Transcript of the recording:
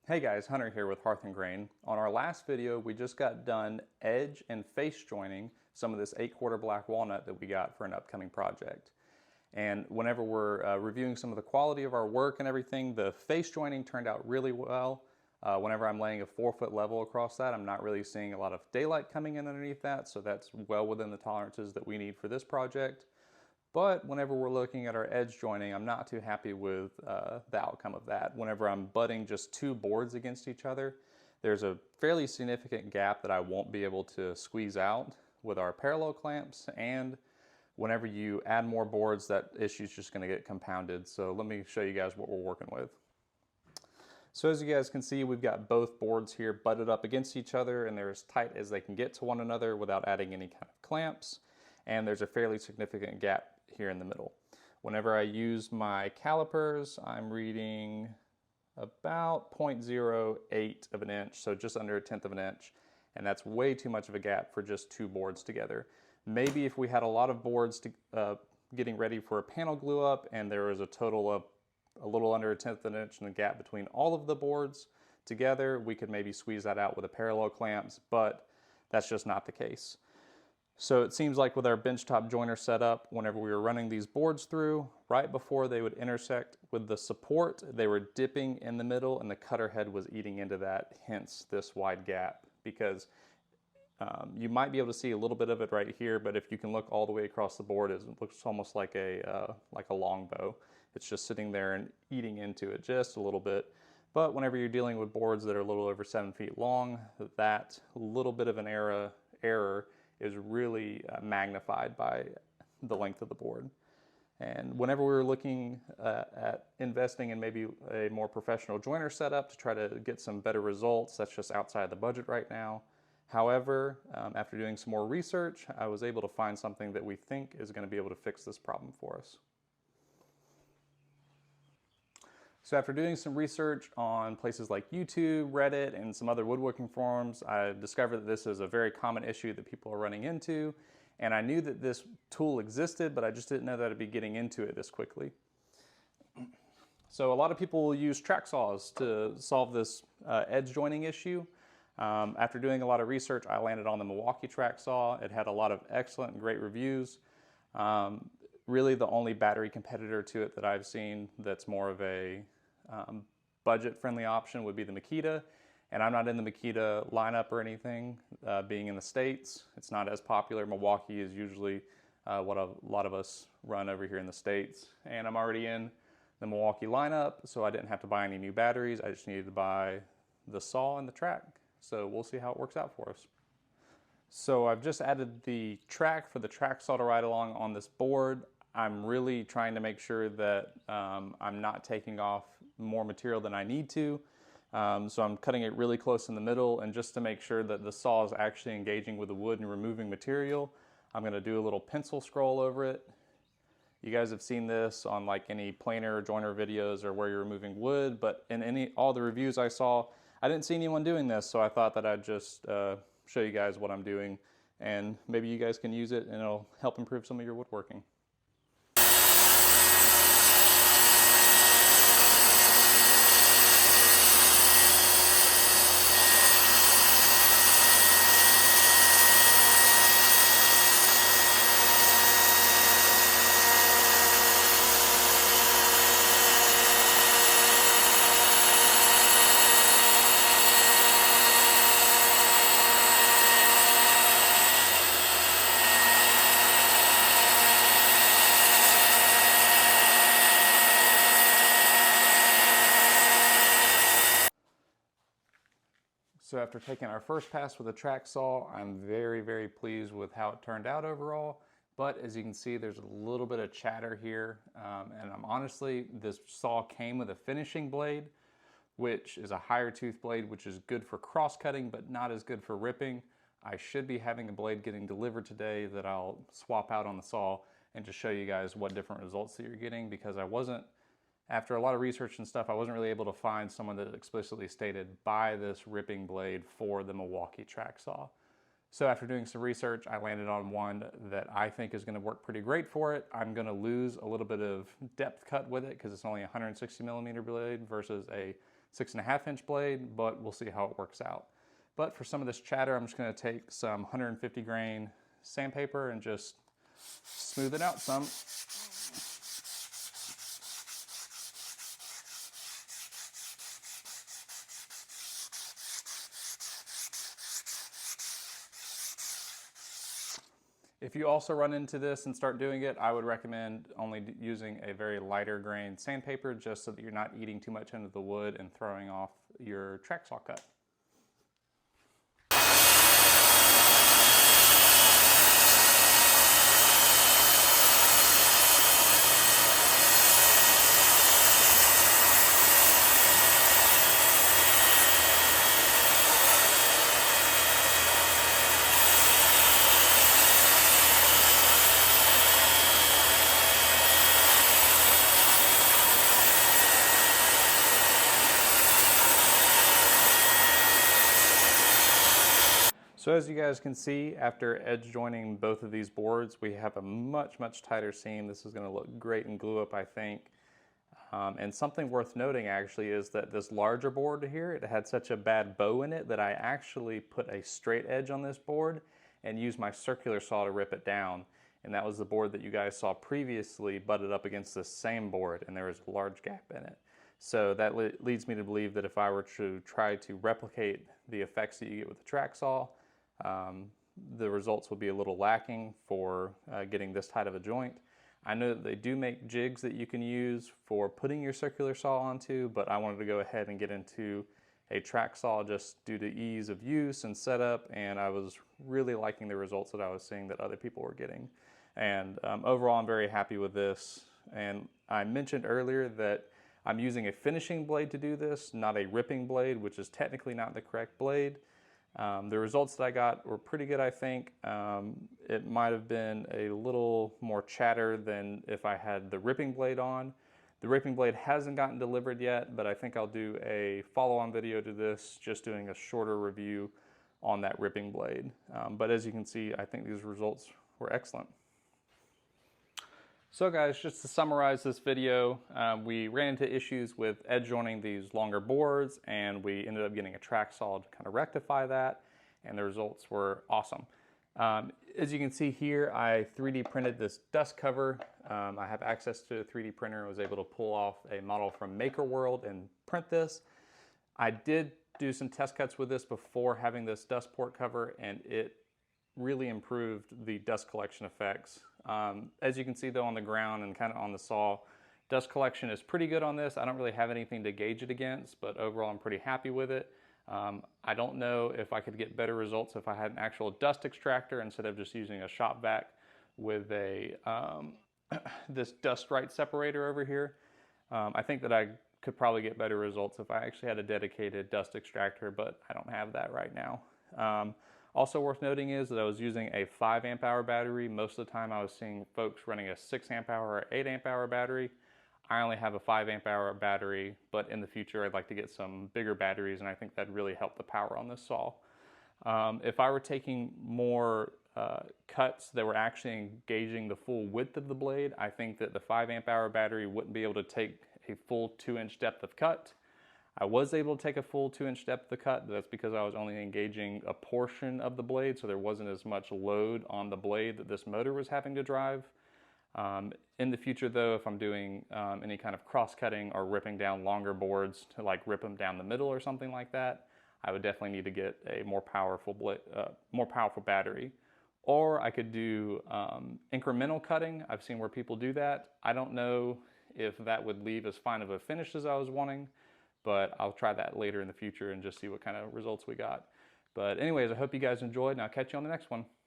Hey guys, Hunter here with Hearth&Grain. On our last video, we just got done edge and face joining some of this 8/4 black walnut that we got for an upcoming project. And whenever we're reviewing some of the quality of our work and everything, the face joining turned out really well. Whenever I'm laying a 4-foot level across that, I'm not really seeing a lot of daylight coming in underneath that, so that's well within the tolerances that we need for this project. But whenever we're looking at our edge joining, I'm not too happy with the outcome of that. Whenever I'm butting just two boards against each other, there's a fairly significant gap that I won't be able to squeeze out with our parallel clamps, and whenever you add more boards, that issue is just going to get compounded. So let me show you guys what we're working with. So as you guys can see, we've got both boards here butted up against each other, and they're as tight as they can get to one another without adding any kind of clamps. And there's a fairly significant gap here in the middle. Whenever I use my calipers, I'm reading about 0.08 of an inch, so just under 1/10 of an inch, and that's way too much of a gap for just two boards together. Maybe if we had a lot of boards getting ready for a panel glue up and there was a total of a little under 1/10 of an inch in the gap between all of the boards together, we could maybe squeeze that out with the parallel clamps, but that's just not the case. So it seems like with our benchtop joiner setup, whenever we were running these boards through, right before they would intersect with the support, they were dipping in the middle and the cutter head was eating into that, hence this wide gap. Because you might be able to see a little bit of it right here, but if you can look all the way across the board, it looks almost like a longbow. It's just sitting there and eating into it just a little bit. But whenever you're dealing with boards that are a little over 7 feet long, that little bit of an error is really magnified by the length of the board. And whenever we were looking at investing in maybe a more professional joiner setup to try to get some better results, that's just outside the budget right now. However, after doing some more research, I was able to find something that we think is going to be able to fix this problem for us. So after doing some research on places like YouTube, Reddit, and some other woodworking forums, I discovered that this is a very common issue that people are running into. And I knew that this tool existed, but I just didn't know that I'd be getting into it this quickly. So a lot of people will use track saws to solve this edge joining issue. After doing a lot of research, I landed on the Milwaukee track saw. It had a lot of excellent and great reviews. Really the only battery competitor to it that I've seen that's more of a budget-friendly option would be the Makita, and I'm not in the Makita lineup or anything. Being in the States, it's not as popular. Milwaukee is usually what a lot of us run over here in the States, and I'm already in the Milwaukee lineup, so I didn't have to buy any new batteries. I just needed to buy the saw and the track, so we'll see how it works out for us. So I've just added the track for the track saw to ride along on this board. I'm really trying to make sure that I'm not taking off more material than I need to. So I'm cutting it really close in the middle, and just to make sure that the saw is actually engaging with the wood and removing material, I'm going to do a little pencil scroll over it. You guys have seen this on like any planer or joiner videos or where you're removing wood, but in all the reviews I saw, I didn't see anyone doing this, so I thought that I'd just show you guys what I'm doing, and maybe you guys can use it and it'll help improve some of your woodworking. So after taking our first pass with a track saw, I'm very, very pleased with how it turned out overall. But as you can see, there's a little bit of chatter here. And honestly, this saw came with a finishing blade, which is a higher tooth blade, which is good for cross-cutting, but not as good for ripping. I should be having a blade getting delivered today that I'll swap out on the saw and just show you guys what different results that you're getting, because after a lot of research and stuff, I wasn't really able to find someone that explicitly stated buy this ripping blade for the Milwaukee track saw. So after doing some research, I landed on one that I think is going to work pretty great for it. I'm going to lose a little bit of depth cut with it because it's only a 160 millimeter blade versus a 6.5 inch blade, but we'll see how it works out. But for some of this chatter, I'm just going to take some 150 grain sandpaper and just smooth it out some. If you also run into this and start doing it, I would recommend only using a very lighter grain sandpaper, just so that you're not eating too much into the wood and throwing off your track saw cut. So as you guys can see, after edge joining both of these boards, we have a much tighter seam. This is going to look great in glue up, I think. And something worth noting actually is that this larger board here, it had such a bad bow in it that I actually put a straight edge on this board and used my circular saw to rip it down. And that was the board that you guys saw previously butted up against this same board, and there was a large gap in it. So that leads me to believe that if I were to try to replicate the effects that you get with the track saw, the results would be a little lacking for getting this tight of a joint. I know that they do make jigs that you can use for putting your circular saw onto, but I wanted to go ahead and get into a track saw just due to ease of use and setup, and I was really liking the results that I was seeing that other people were getting. And overall, I'm very happy with this. And I mentioned earlier that I'm using a finishing blade to do this, not a ripping blade, which is technically not the correct blade. The results that I got were pretty good, I think. It might have been a little more chatter than if I had the ripping blade on. The ripping blade hasn't gotten delivered yet, but I think I'll do a follow-on video to this, just doing a shorter review on that ripping blade. But as you can see, I think these results were excellent. So guys, just to summarize this video, we ran into issues with edge joining these longer boards, and we ended up getting a track saw to kind of rectify that, and the results were awesome. As you can see here, I 3D printed this dust cover. I have access to a 3D printer and was able to pull off a model from Maker World and print this. I did do some test cuts with this before having this dust port cover, and it really improved the dust collection effects. As you can see though on the ground and kind of on the saw, dust collection is pretty good on this. I don't really have anything to gauge it against, but overall I'm pretty happy with it. I don't know if I could get better results if I had an actual dust extractor instead of just using a shop vac with a this dust right separator over here. I think that I could probably get better results if I actually had a dedicated dust extractor, but I don't have that right now. Also worth noting is that I was using a 5 amp hour battery. Most of the time I was seeing folks running a 6 amp hour or 8 amp hour battery. I only have a 5 amp hour battery, but in the future I'd like to get some bigger batteries, and I think that'd really help the power on this saw. If I were taking more cuts that were actually engaging the full width of the blade, I think that the 5 amp hour battery wouldn't be able to take a full 2-inch depth of cut. I was able to take a full 2-inch depth of cut, but that's because I was only engaging a portion of the blade, so there wasn't as much load on the blade that this motor was having to drive. In the future though, if I'm doing any kind of cross-cutting or ripping down longer boards to like rip them down the middle or something like that, I would definitely need to get a more powerful battery. Or I could do incremental cutting. I've seen where people do that. I don't know if that would leave as fine of a finish as I was wanting, but I'll try that later in the future and just see what kind of results we got. But anyways, I hope you guys enjoyed, and I'll catch you on the next one.